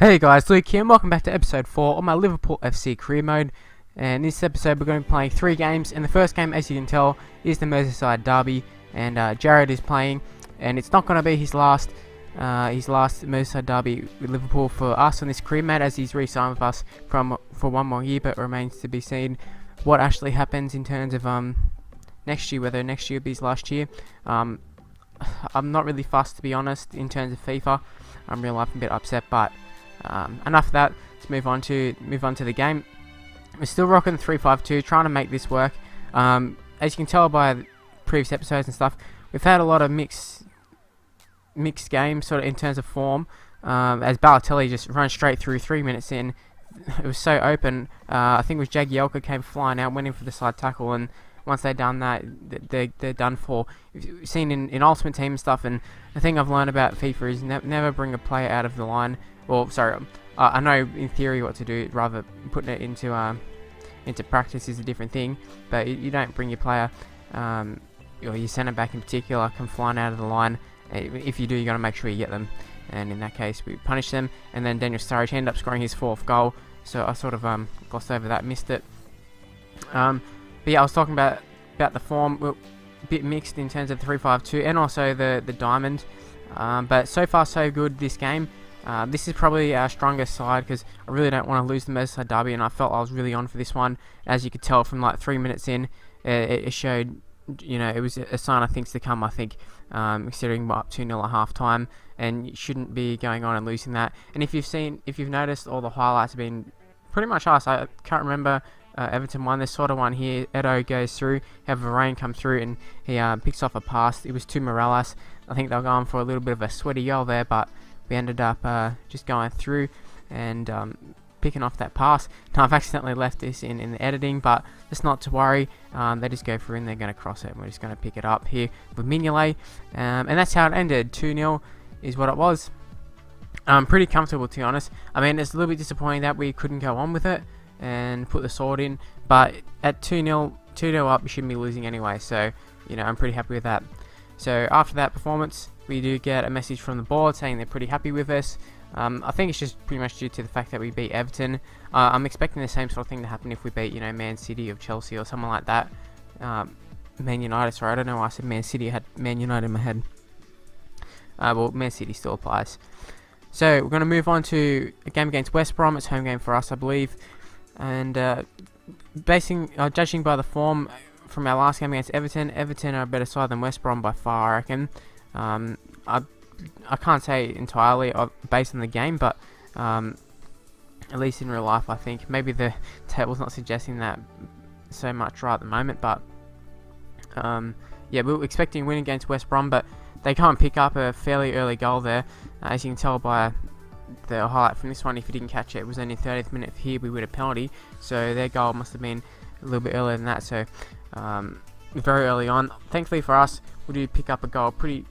Hey guys, Luke here and welcome back to episode 4 on my Liverpool FC career mode. And in this episode we're going to be playing 3 games, and the first game, as you can tell, is the Merseyside derby, and Jared is playing, and it's not going to be his last Merseyside derby with Liverpool for us on this career mode, as he's re-signed with us for one more year, but it remains to be seen what actually happens in terms of next year, whether next year will be his last year. I'm not really fussed, to be honest, in terms of FIFA. I'm real life a bit upset, but enough of that. Let's move on to the game. We're still rocking 3-5-2, trying to make this work. As you can tell by the previous episodes and stuff, we've had a lot of mixed games, sort of in terms of form. As Balotelli just runs straight through 3 minutes in, it was so open. I think it was Jagielka came flying out, went in for the side tackle, and once they've done that, they're done for. You've seen in Ultimate Team and stuff, and the thing I've learned about FIFA is never bring a player out of the line. Well, sorry, I know in theory what to do, rather putting it into practice is a different thing, but you don't bring your player, or your centre back in particular, come flying out of the line. If you do, you got to make sure you get them, and in that case we punish them, and then Daniel Sturridge ended up scoring his 4th goal, so I sort of glossed over that, missed it. But yeah, I was talking about the form. We're a bit mixed in terms of 3-5-2 and also the diamond, but so far so good this game. This is probably our strongest side, because I really don't want to lose the Merseyside derby, and I felt I was really on for this one. As you could tell from like 3 minutes in, it showed, you know, it was a sign of things to come, I think, considering we're up 2-0 at half time, and you shouldn't be going on and losing that. And if you've noticed, all the highlights have been pretty much us. I can't remember Everton won. This sort of one here. Edo goes through, have Varane come through, and he picks off a pass. It was to Morales. I think they were going for a little bit of a sweaty goal there, but we ended up just going through and picking off that pass. Now, I've accidentally left this in the editing, but it's not to worry. They just go through and they're going to cross it, and we're just going to pick it up here with Mignolet. And that's how it ended. 2-0 is what it was. Pretty comfortable, to be honest. I mean, it's a little bit disappointing that we couldn't go on with it and put the sword in, but at 2-0 up, we shouldn't be losing anyway, so, you know, I'm pretty happy with that. So after that performance, we do get a message from the board saying they're pretty happy with us. I think it's just pretty much due to the fact that we beat Everton. I'm expecting the same sort of thing to happen if we beat, you know, Man City or Chelsea or someone like that. Man United, sorry, I don't know why I said Man City. I had Man United in my head. Well, Man City still applies. So we're going to move on to a game against West Brom. It's a home game for us, I believe. And judging by the form from our last game against Everton are a better side than West Brom by far, I reckon. I can't say entirely based on the game, but at least in real life, I think. Maybe the table's not suggesting that so much right at the moment, but yeah, we were expecting a win against West Brom, but they can't pick up a fairly early goal there. As you can tell by the highlight from this one, if you didn't catch it, it was only 30th minute here, we win a penalty, so their goal must have been a little bit earlier than that, so very early on. Thankfully for us, we do pick up a goal pretty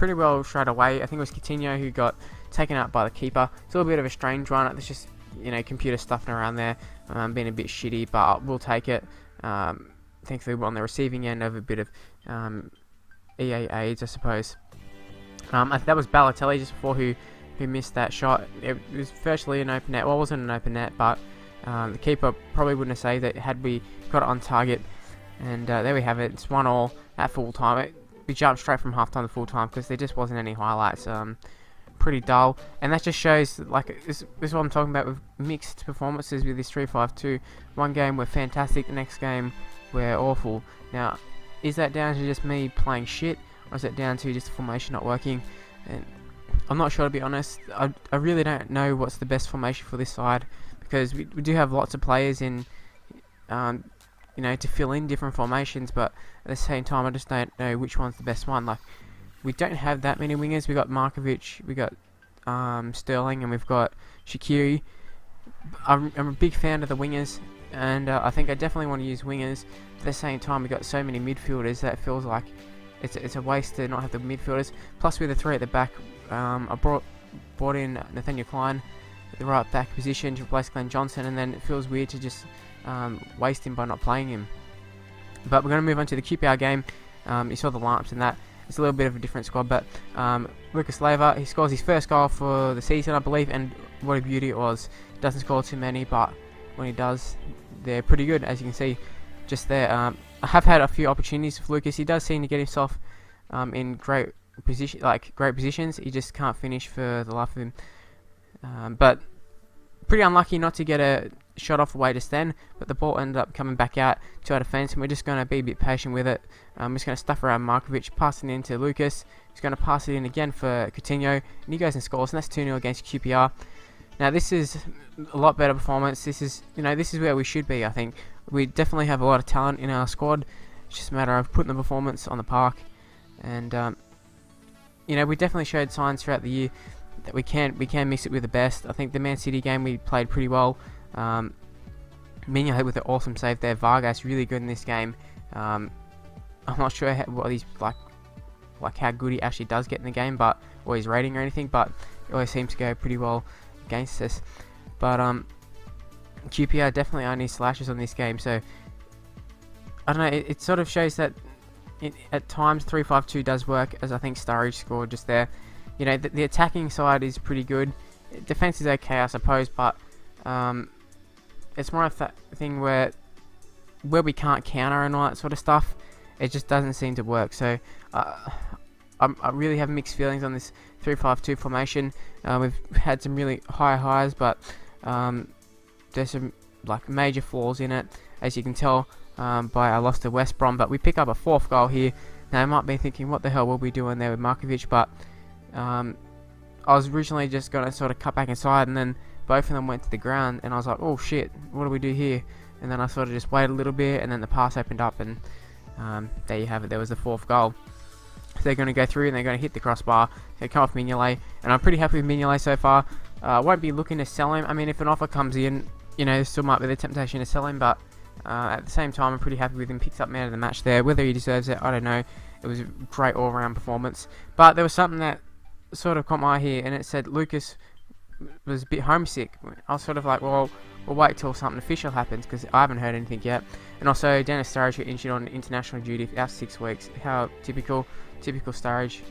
well straight away. I think it was Coutinho who got taken out by the keeper. It's a little bit of a strange one. It's just, you know, computer stuffing around there, being a bit shitty, but we'll take it. Thankfully we're on the receiving end of a bit of EA aids, I suppose. That was Balotelli just before who missed that shot. It was virtually an open net. Well, it wasn't an open net, but the keeper probably wouldn't have saved it had we got it on target. And there we have it. It's 1-1 at full time. We jumped straight from half time to full time because there just wasn't any highlights. Pretty dull, and that just shows, like, this is what I'm talking about with mixed performances with this 3-5-2. One game we're fantastic, the next game we're awful. Now, is that down to just me playing shit, or is it down to just the formation not working? And I'm not sure, to be honest. I really don't know what's the best formation for this side, because we do have lots of players in, you know, to fill in different formations, but at the same time, I just don't know which one's the best one. Like, we don't have that many wingers. We got Markovic, we got Sterling, and we've got Shaqiri. I'm a big fan of the wingers, and I think I definitely want to use wingers. At the same time, we got so many midfielders that it feels like it's a waste to not have the midfielders. Plus, with the 3 at the back, I brought in Nathaniel Klein at the right back position to replace Glenn Johnson, and then it feels weird to just waste him by not playing him. But we're going to move on to the QPR game. You saw the lineups in that. it's a little bit of a different squad. But Lucas Leiva, he scores his first goal for the season, I believe, and what a beauty it was. Doesn't score too many, but when he does, they're pretty good, as you can see just there. I have had a few opportunities with Lucas. He does seem to get himself in great positions. He just can't finish for the life of him. But pretty unlucky not to get a shot off the way just then, but the ball ended up coming back out to our defence, and we're just going to be a bit patient with it. I'm just going to stuff around Markovic, passing in to Lucas. He's going to pass it in again for Coutinho, and he goes and scores, and that's 2-0 against QPR. Now this is a lot better performance. This is where we should be. I think we definitely have a lot of talent in our squad. It's just a matter of putting the performance on the park, and we definitely showed signs throughout the year that we can mix it with the best. I think the Man City game we played pretty well. Mignolet with an awesome save there. Vargas really good in this game. I'm not sure what he's like how good he actually does get in the game, or his rating or anything, but it always seems to go pretty well against us. But QPR definitely only slashes on this game, so I don't know. It sort of shows that at times 3-5-2 does work, as I think Sturridge scored just there. The attacking side is pretty good. Defense is okay, I suppose, but it's more of that thing where we can't counter and all that sort of stuff. It just doesn't seem to work. So I really have mixed feelings on this 3-5-2 formation. We've had some really high highs, but there's some major flaws in it, as you can tell by our loss to West Brom. But we pick up a 4th goal here. Now I might be thinking, what the hell will we doing there with Markovic? But I was originally just going to sort of cut back inside, and then both of them went to the ground, and I was like, oh shit, what do we do here? And then I sort of just waited a little bit, and then the pass opened up, and there you have it. There was the 4th goal. So they're going to go through, and they're going to hit the crossbar. They come off Mignolet, and I'm pretty happy with Mignolet so far. Won't be looking to sell him. I mean, if an offer comes in, there still might be the temptation to sell him, but at the same time, I'm pretty happy with him. Picks up man of the match there. Whether he deserves it, I don't know. It was a great all-round performance. But there was something that sort of caught my eye here, and it said Lucas was a bit homesick. I was sort of like, well, we'll wait till something official happens, because I haven't heard anything yet. And also, Dennis Sturridge got injured on international duty for out 6 weeks. How typical Sturridge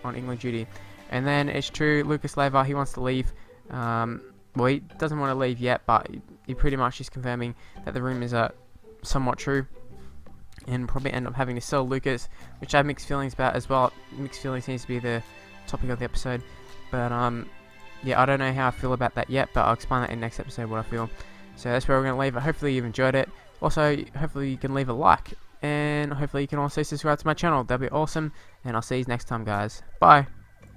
on England duty. And then it's true, Lucas Leiva, he wants to leave. Well, he doesn't want to leave yet, but he pretty much is confirming that the rumours are somewhat true, and probably end up having to sell Lucas, which I have mixed feelings about as well. Mixed feelings seems to be the topic of the episode, but yeah, I don't know how I feel about that yet, but I'll explain that in the next episode what I feel. So that's where we're going to leave it. Hopefully you've enjoyed it. Also, hopefully you can leave a like, and hopefully you can also subscribe to my channel. That'd be awesome, and I'll see you next time, guys. Bye.